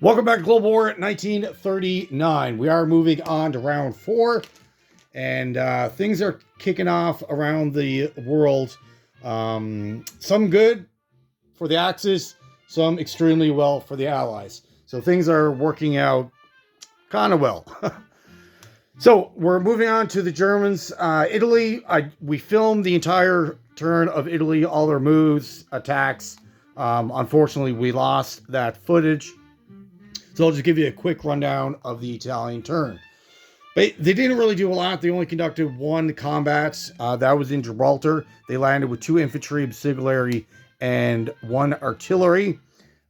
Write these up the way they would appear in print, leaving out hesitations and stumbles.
Welcome back to Global War 1939. We are moving on to round 4, and things are kicking off around the world. Some good for the Axis, some extremely well for the Allies. So things are working out kind of well. So we're moving on to the Germans. Italy, we filmed the entire turn of Italy, all their moves, attacks. Unfortunately, we lost that footage. So I'll just give you a quick rundown of the Italian turn. They didn't really do a lot. They only conducted one combat. That was in Gibraltar. They landed with 2 infantry, auxiliary, and 1 artillery.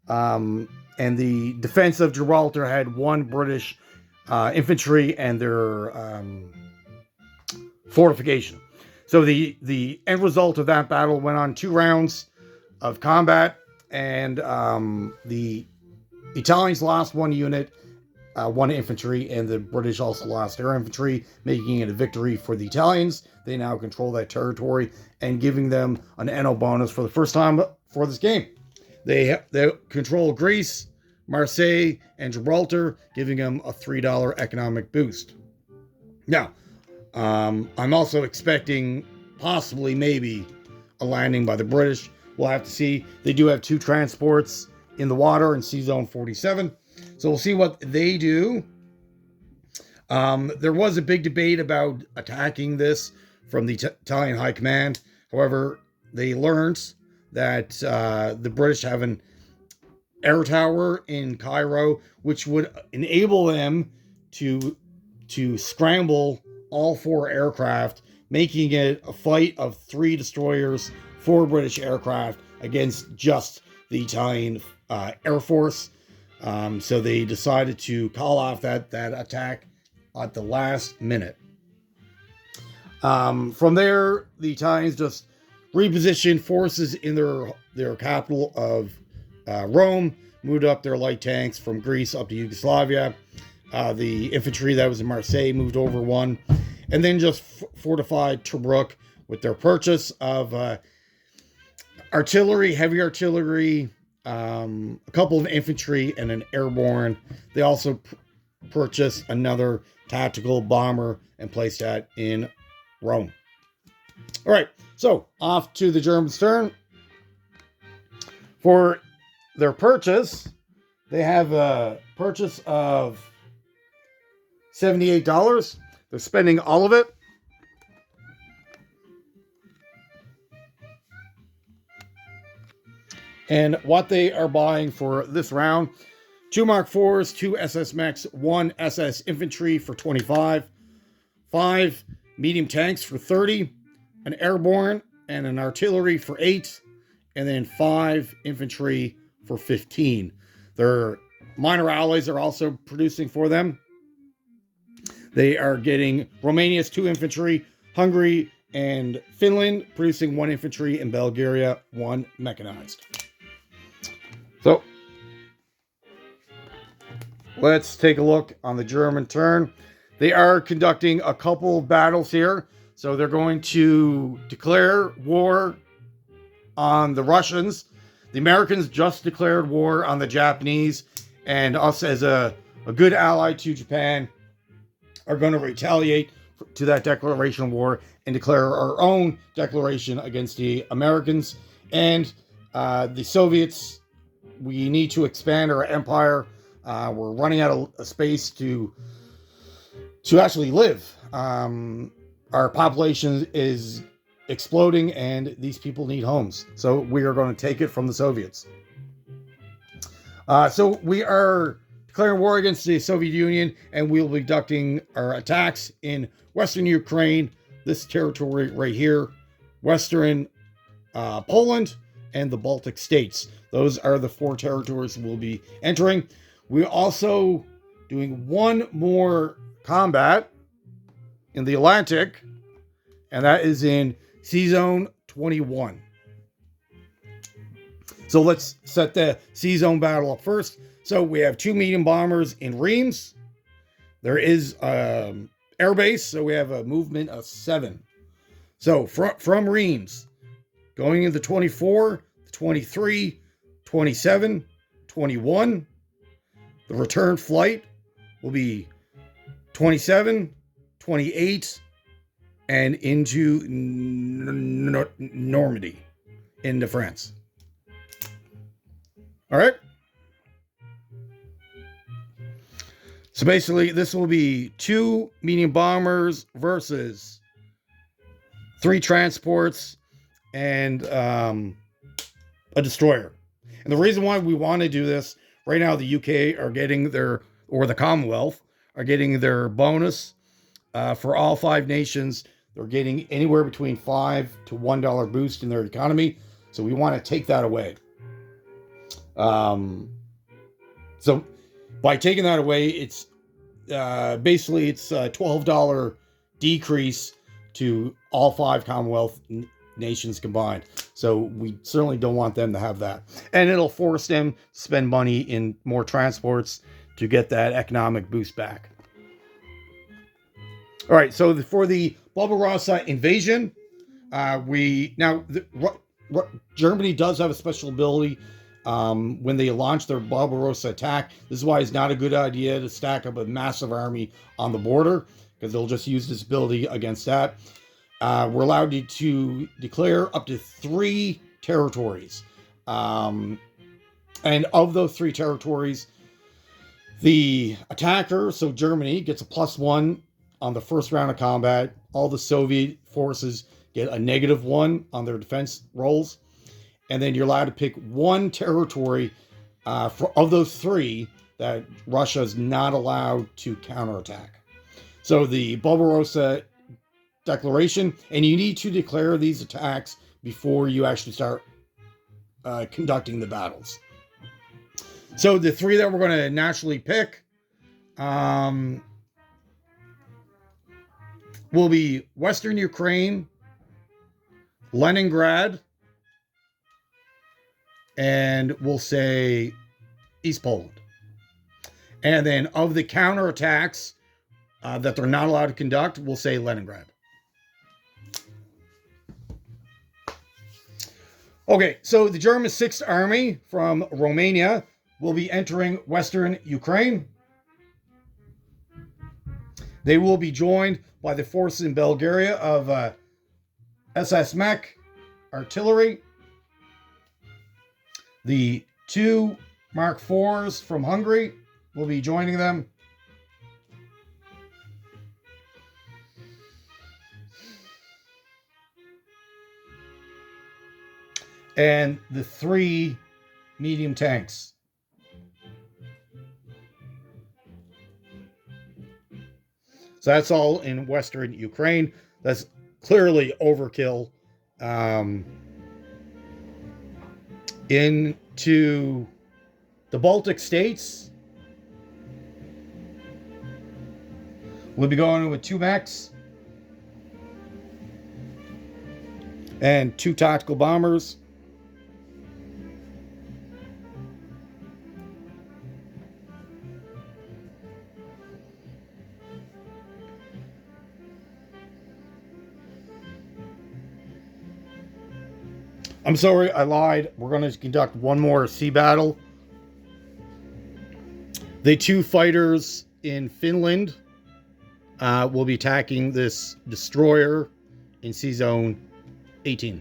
And the defense of Gibraltar had 1 British infantry and their fortification. So the end result of that battle went on 2 rounds of combat, and the Italians lost 1 unit, 1 infantry, and the British also lost their infantry, making it a victory for the Italians. They now control that territory and giving them an NO bonus for the first time for this game. They control Greece, Marseille, and Gibraltar, giving them a $3 economic boost. Now, I'm also expecting possibly maybe a landing by the British. We'll have to see. They do have 2 transports in the water in Sea Zone 47. So we'll see what they do. There was a big debate about attacking this from the Italian High Command. However, they learned that the British have an air tower in Cairo, which would enable them to scramble all 4 aircraft, making it a fight of 3 destroyers, 4 British aircraft against just the Italian Air Force. So they decided to call off that attack at the last minute. From there, the Italians just repositioned forces in their capital of Rome, moved up their light tanks from Greece up to Yugoslavia. The infantry that was in Marseille moved over 1, and then just fortified Tobruk with their purchase of artillery, heavy artillery, a couple of infantry, and an airborne. They also purchased another tactical bomber and placed that in Rome. All right, so off to the Germans' turn. For their purchase, they have a purchase of $78. They're spending all of it. And what they are buying for this round: 2 Mark IVs, 2 SS Mechs, 1 SS Infantry for 25, 5 medium tanks for 30, an airborne and an artillery for 8, and then 5 infantry for 15. Their minor allies are also producing for them. They are getting Romania's 2 infantry, Hungary and Finland producing 1 infantry, and Bulgaria 1 mechanized. So let's take a look on the German turn. They are conducting a couple of battles here. So they're going to declare war on the Russians. The Americans just declared war on the Japanese, and us as a good ally to Japan are going to retaliate to that declaration of war and declare our own declaration against the Americans. And the Soviets, we need to expand our empire. We're running out of space to actually live. Our population is exploding, and these people need homes. So we are going to take it from the Soviets. So we are declaring war against the Soviet Union, and we'll be conducting our attacks in Western Ukraine, this territory right here, Western Poland, and the Baltic states. Those are the 4 territories we'll be entering. We're also doing 1 more combat in the Atlantic, and that is in Sea Zone 21. So let's set the Sea Zone battle up first. So we have 2 medium bombers in Reims. There is air base, so we have a movement of 7. So from Reims, going into 24, 23, 27, 21, The return flight will be 27, 28, and into Normandy, into France. All right. So basically, this will be 2 medium bombers versus 3 transports and a destroyer. And the reason why we want to do this right now, the UK are getting their, or the Commonwealth are getting their bonus for all 5 nations. They're getting anywhere between $5 to $1 boost in their economy. So we want to take that away. So by taking that away, it's basically it's a $12 decrease to all 5 Commonwealth nations combined. So we certainly don't want them to have that. And it'll force them to spend money in more transports to get that economic boost back. All right, so for the Barbarossa invasion, Germany does have a special ability when they launch their Barbarossa attack. This is why it's not a good idea to stack up a massive army on the border, because they'll just use this ability against that. We're allowed to declare up to 3 territories. And of those 3 territories, the attacker, so Germany, gets a +1 on the first round of combat. All the Soviet forces get a -1 on their defense rolls. And then you're allowed to pick 1 territory of those 3 that Russia is not allowed to counterattack. So the Barbarossa declaration, and you need to declare these attacks before you actually start conducting the battles. So the 3 that we're going to naturally pick will be Western Ukraine, Leningrad, and we'll say East Poland. And then of the counterattacks that they're not allowed to conduct, we'll say Leningrad. Okay, so the German 6th Army from Romania will be entering Western Ukraine. They will be joined by the forces in Bulgaria of SS Mech artillery. The 2 Mark IVs from Hungary will be joining them. And the 3 medium tanks. So that's all in Western Ukraine. That's clearly overkill. Into the Baltic states, we'll be going with 2 mechs and 2 tactical bombers. I'm sorry, I lied. We're going to conduct 1 more sea battle. The 2 fighters in Finland will be attacking this destroyer in Sea Zone 18.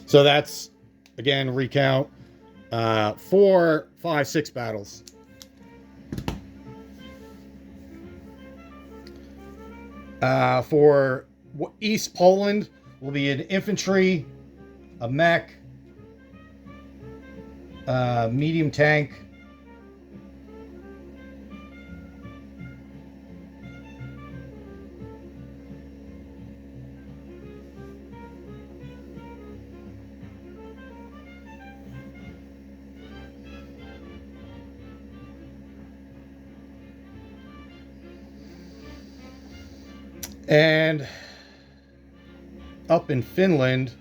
So that's, again, recount 4, 5, 6 battles. For East Poland, will be an infantry, a mech, medium tank, and up in Finland,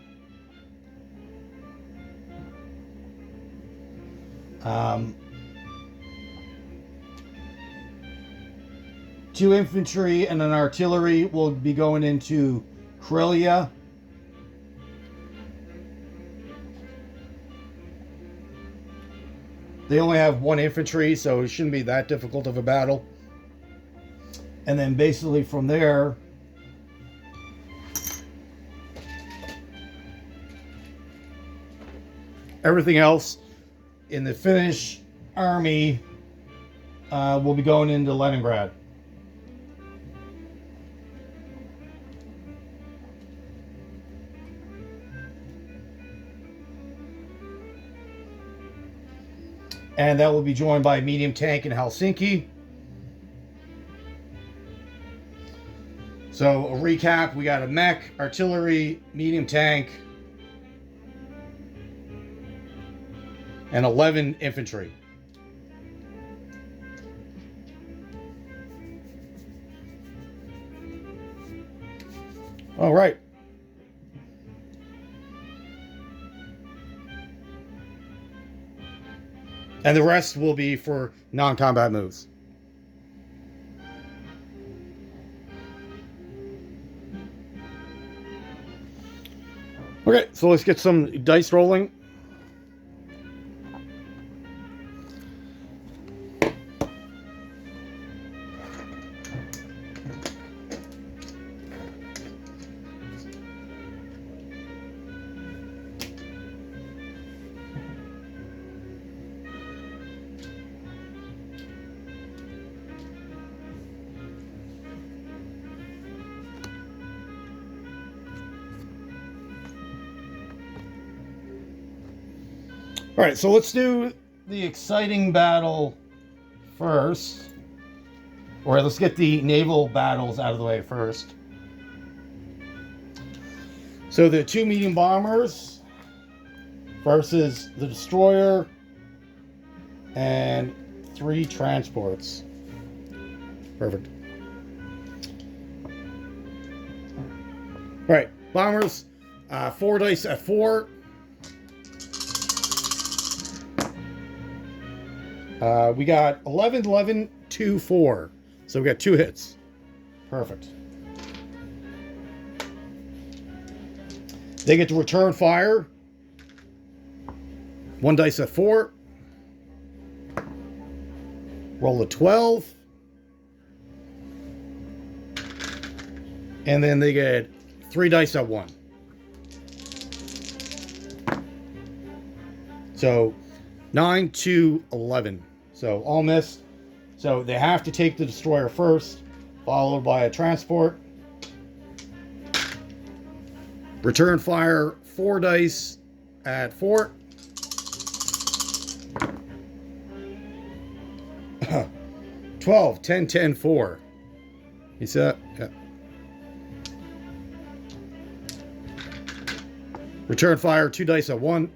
two infantry and an artillery will be going into Karelia. They only have 1 infantry, so it shouldn't be that difficult of a battle. And then basically from there, everything else in the Finnish army will be going into Leningrad. And that will be joined by a medium tank in Helsinki. So a recap, we got a mech, artillery, medium tank, and 11 infantry. All right. And the rest will be for non-combat moves. Okay, so let's get some dice rolling. All right, so let's do the exciting battle first. Or let's get the naval battles out of the way first. So the 2 medium bombers versus the destroyer and 3 transports. Perfect. All right, bombers, 4 dice at 4. We got 11, 11, 2, 4. So we got 2 hits. Perfect. They get to return fire. 1 dice at 4. Roll a 12. And then they get 3 dice at 1. So 9 to 11. So all missed. So they have to take the destroyer first, followed by a transport. Return fire, 4 dice at 4. 12, 10, 10, 4. You see that? Yeah. Return fire, 2 dice at 1.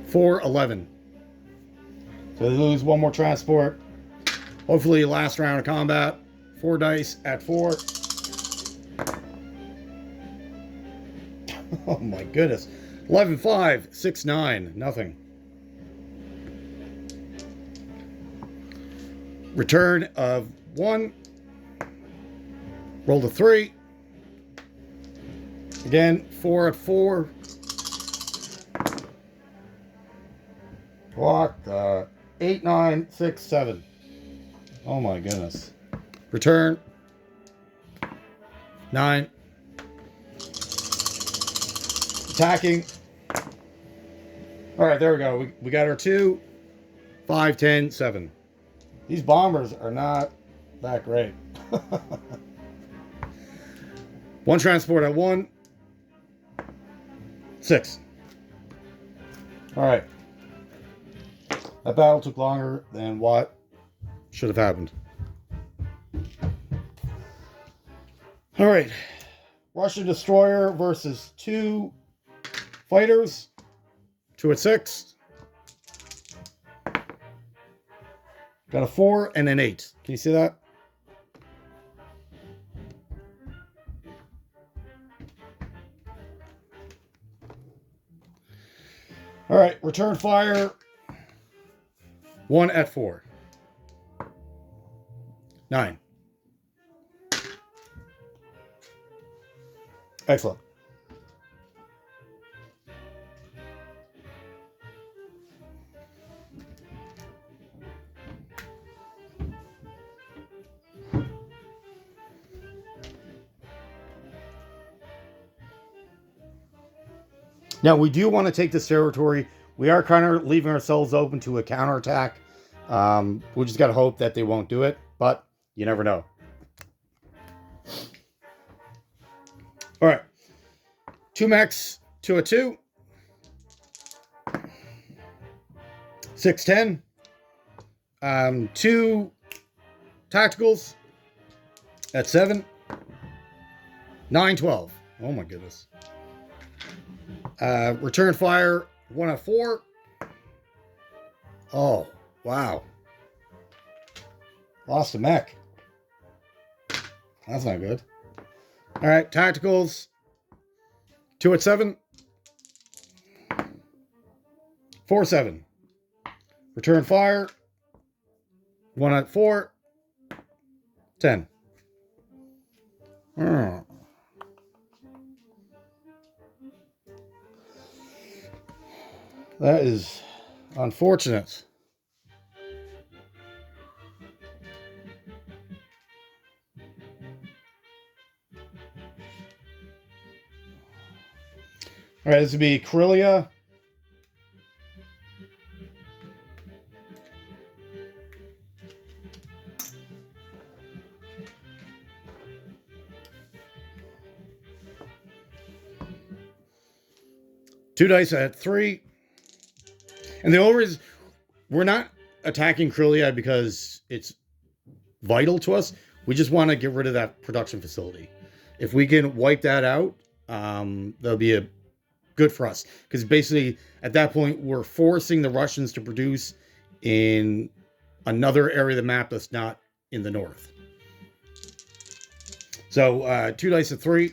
4, 11. So they lose 1 more transport. Hopefully last round of combat. 4 dice at 4. Oh my goodness. 11, 5, 6, 9. Nothing. Return of 1. Roll to 3. Again, 4 at 4. Blocked. 8, 9, 6, 7. Oh my goodness. Return. 9. Attacking. All right, there we go. We got our 2. 5, 10, 7. These bombers are not that great. 1 transport at 1. 6. All right. That battle took longer than what should have happened. All right. Russian destroyer versus 2 fighters. 2 at 6. Got a 4 and an 8. Can you see that? All right. Return fire. 1 at 4. 9. Excellent. Now, we do want to take this territory. We are kind of leaving ourselves open to a counterattack. We just got to hope that they won't do it, but you never know. All right. 2 mechs, 2 at 2. 610. 2 tacticals at 7. 912. Oh my goodness. Return fire 1 at 4. Oh, wow. Lost a mech. That's not good. All right, tacticals 2 at 7. 4 7. Return fire 1 at 4. 10. That is unfortunate. All right, this would be Corellia. Two dice at 3. And the only reason we're not attacking Corellia because it's vital to us. We just want to get rid of that production facility. If we can wipe that out, that'll be good for us. Because basically, at that point, we're forcing the Russians to produce in another area of the map that's not in the north. So, 2 dice at 3.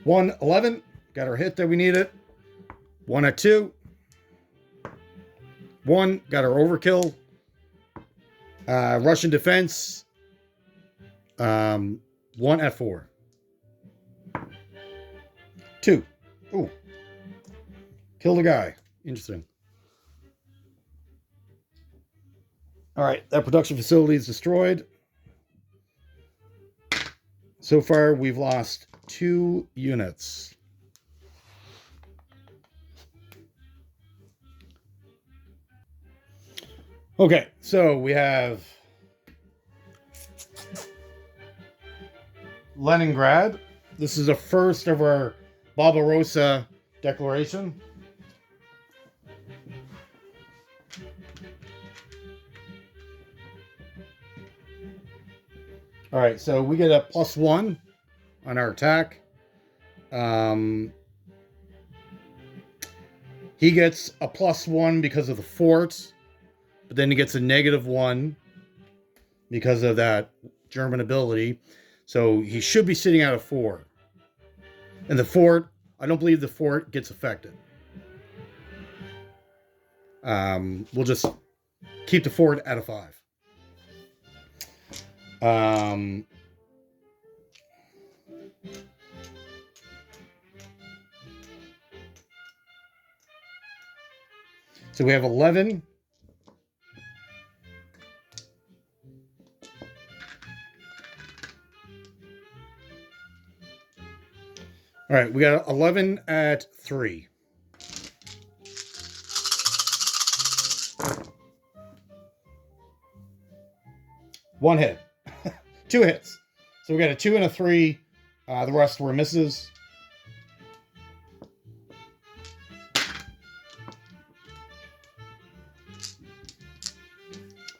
1, 11. Got our hit that we needed. 1 at 2. 1. Got our overkill. Russian defense. 1 at 4. 2. Ooh. Killed a guy. Interesting. All right. That production facility is destroyed. So far, we've lost 2 units. Okay, so we have Leningrad. This is the first of our Barbarossa declaration. All right, so we get a +1 on our attack. He gets a +1 because of the fort. But then he gets a -1 because of that German ability. So he should be sitting at a 4. And the fort, I don't believe the fort gets affected. We'll just keep the fort at a 5. So we have 11. All right, we got 11 at 3. One hit. 2 hits. So we got a 2 and a 3. The rest were misses.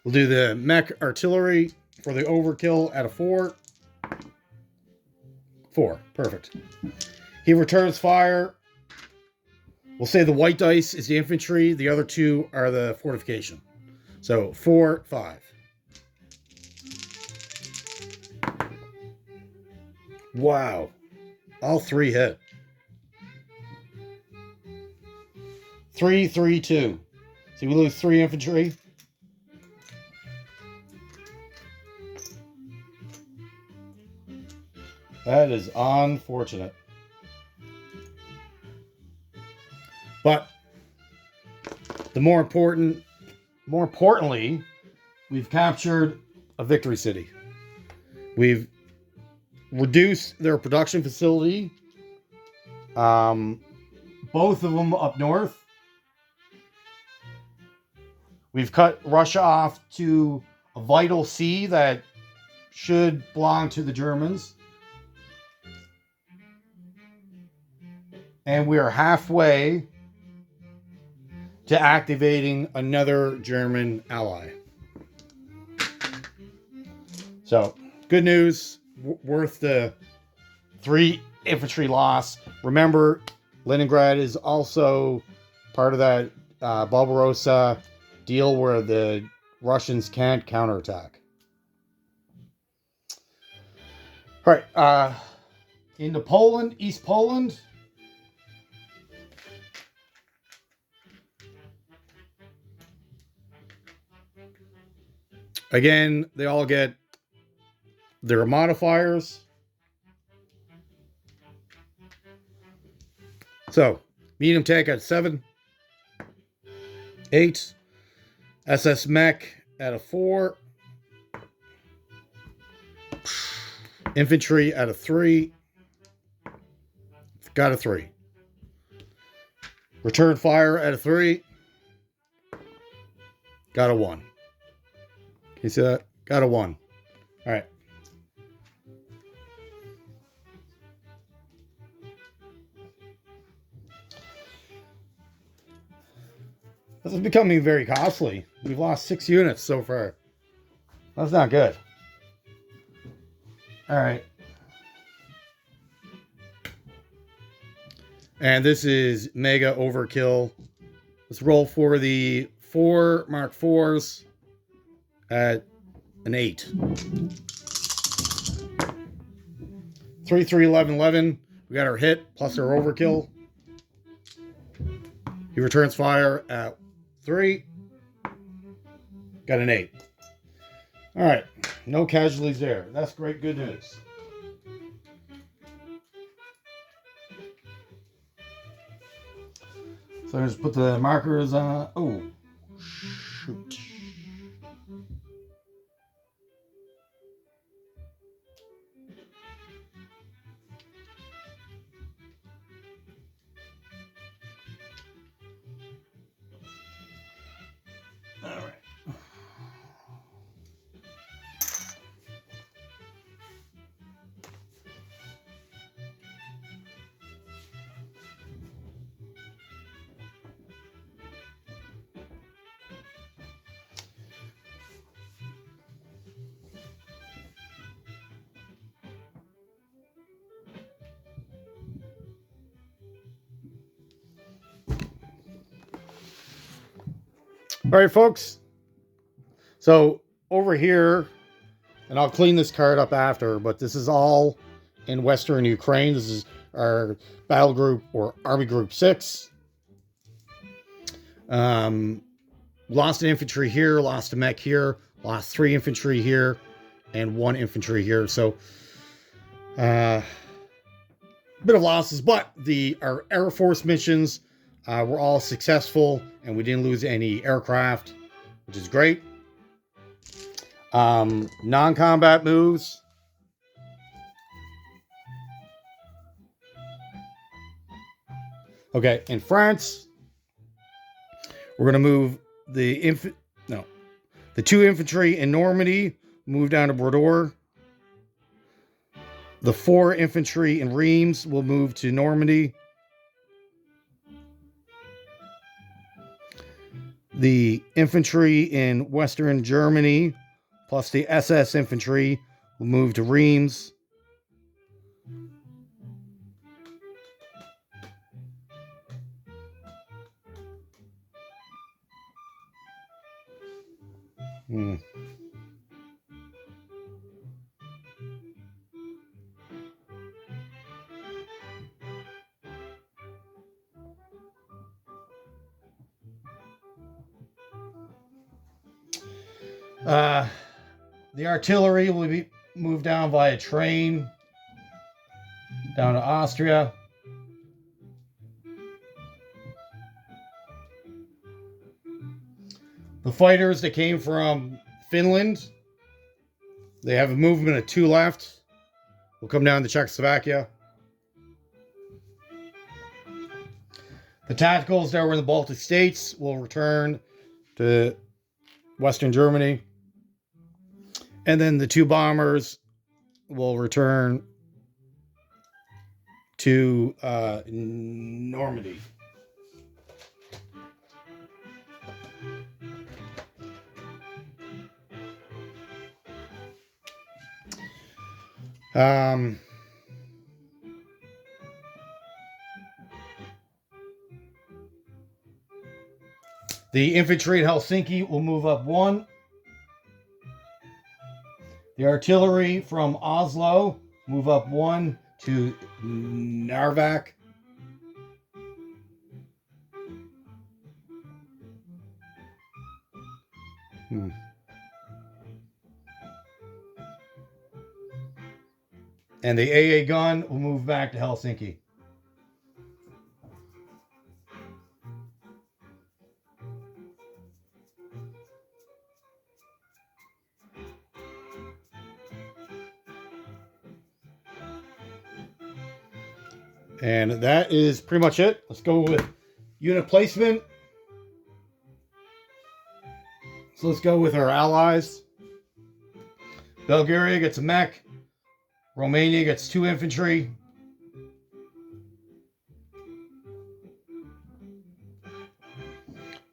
We'll do the mech artillery for the overkill at a 4. 4. Perfect. He returns fire. We'll say the white dice is the infantry. The other 2 are the fortification. So 4, 5. Wow. All 3 hit. 3, 3, 2. So we lose 3 infantry. That is unfortunate. But the more importantly, we've captured a victory city. We've reduced their production facility Both of them up north. We've cut Russia off to a vital sea that should belong to the Germans. And we are halfway to activating another German ally. So, good news, worth the 3 infantry loss. Remember, Leningrad is also part of that Barbarossa deal where the Russians can't counterattack. All right, into Poland, East Poland. Again, they all get their modifiers. So, medium tank at 7, 8, SS mech at a 4, infantry at a 3, got a 3, return fire at a 3, got a 1. Can you see that? Got a 1. All right. This is becoming very costly. We've lost 6 units so far. That's not good. All right. And this is mega overkill. Let's roll for the 4 Mark IVs at an 8. 3, 3, 11, 11. We got our hit plus our overkill. He returns fire at 3. Got an 8. All right. No casualties there. That's great. Good news. So I just put the markers on. Oh, shoot. All right. All right, folks. So over here, and I'll clean this card up after, but this is all in Western Ukraine. This is our battle group or Army Group 6. Lost an infantry here, lost a mech here, lost 3 infantry here, and 1 infantry here. So, bit of losses, but our Air Force missions were all successful, and we didn't lose any aircraft, which is great. Non-combat moves. Okay, in France, we're going to move the 2 infantry in Normandy, move down to Bordeaux. The 4 infantry in Reims will move to Normandy. The infantry in Western Germany, plus the SS infantry, will move to Reims. The artillery will be moved down via train down to Austria. The fighters that came from Finland, they have a movement of 2 left. Will come down to Czechoslovakia. The tacticals that were in the Baltic states will return to Western Germany. And then the 2 bombers will return to Normandy. The infantry at Helsinki will move up 1. The artillery from Oslo move up 1 to Narvik. And the AA gun will move back to Helsinki. And that is pretty much it. Let's go with unit placement. So let's go with our allies. Bulgaria gets a mech. Romania gets 2 infantry.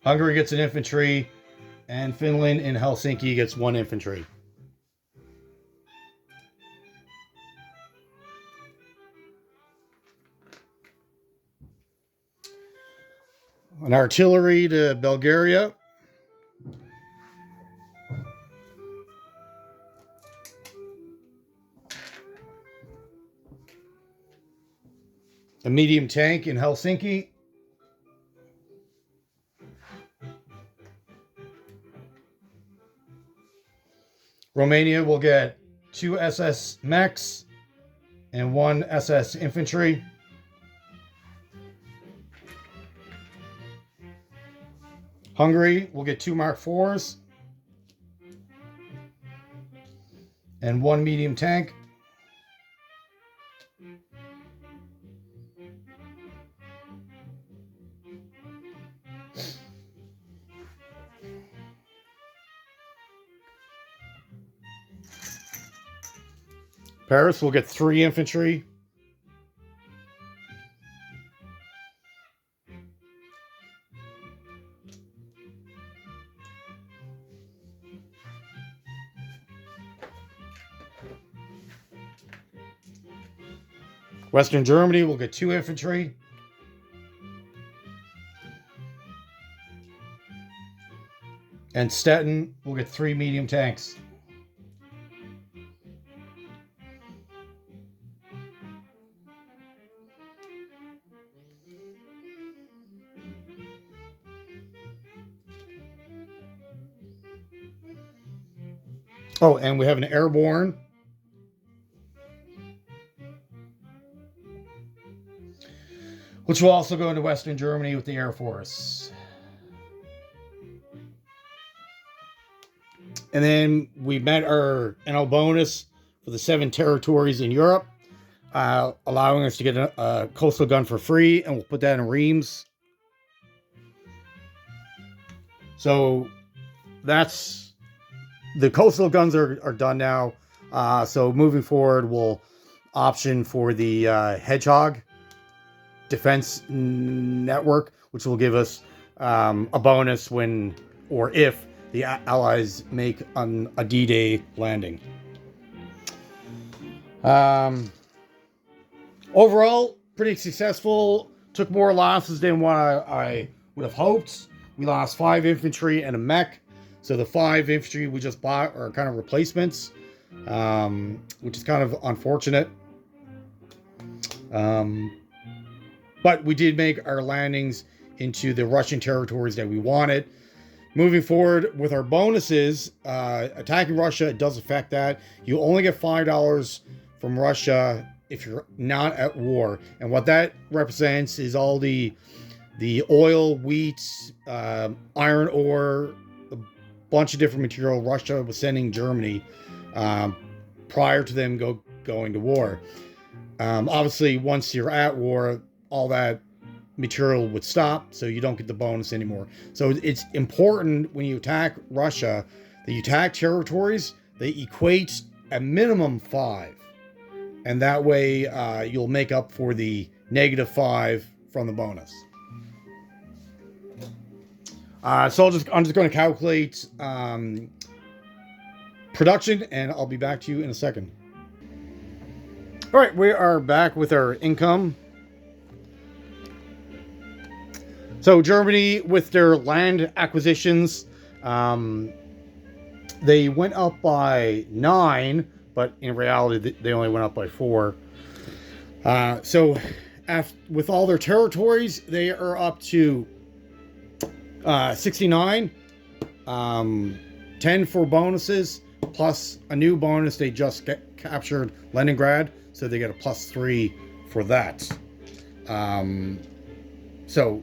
Hungary gets an infantry. And Finland in Helsinki gets 1 infantry. An artillery to Bulgaria. A medium tank in Helsinki. Romania will get 2 SS mechs and 1 SS infantry. Hungary will get 2 Mark IVs and 1 medium tank. Paris will get 3 infantry. Western Germany will get 2 infantry. And Stettin will get 3 medium tanks. Oh, and we have an airborne. Which will also go into Western Germany with the Air Force. And then we met our NL bonus for the 7 territories in Europe, allowing us to get a coastal gun for free, and we'll put that in Reims. So that's the coastal guns are done now. So moving forward, we'll option for the Hedgehog defense network, which will give us a bonus when or if the Allies make a D-Day landing. Overall, pretty successful. Took more losses than what I would have hoped. We lost 5 infantry and a mech. So the 5 infantry we just bought are kind of replacements, which is kind of unfortunate. But we did make our landings into the Russian territories that we wanted. Moving forward with our bonuses, attacking Russia, it does affect that. You only get $5 from Russia if you're not at war. And what that represents is all the oil, wheat, iron ore, a bunch of different material Russia was sending Germany prior to them going to war. Obviously, once you're at war, all that material would stop, so you don't get the bonus anymore. So it's important when you attack Russia that you attack territories they equate a minimum 5, and that way you'll make up for the -5 from the bonus. So I'm just going to calculate production, and I'll be back to you in a second. All right, we are back with our income. So Germany, with their land acquisitions, they went up by 9, but in reality, they only went up by 4. So with all their territories, they are up to 69. 10 for bonuses, plus a new bonus. They just captured Leningrad, so they get a +3 for that. So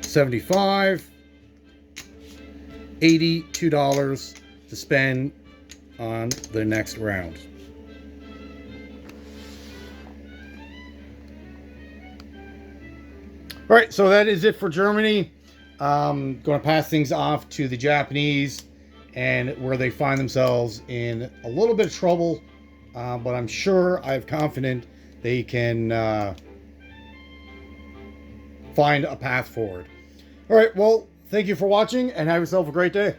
75, $82 to spend on the next round. All right, so that is it for Germany. Going to pass things off to the Japanese, and where they find themselves in a little bit of trouble, but I'm sure, I'm confident they can find a path forward. All right, well, thank you for watching, and have yourself a great day.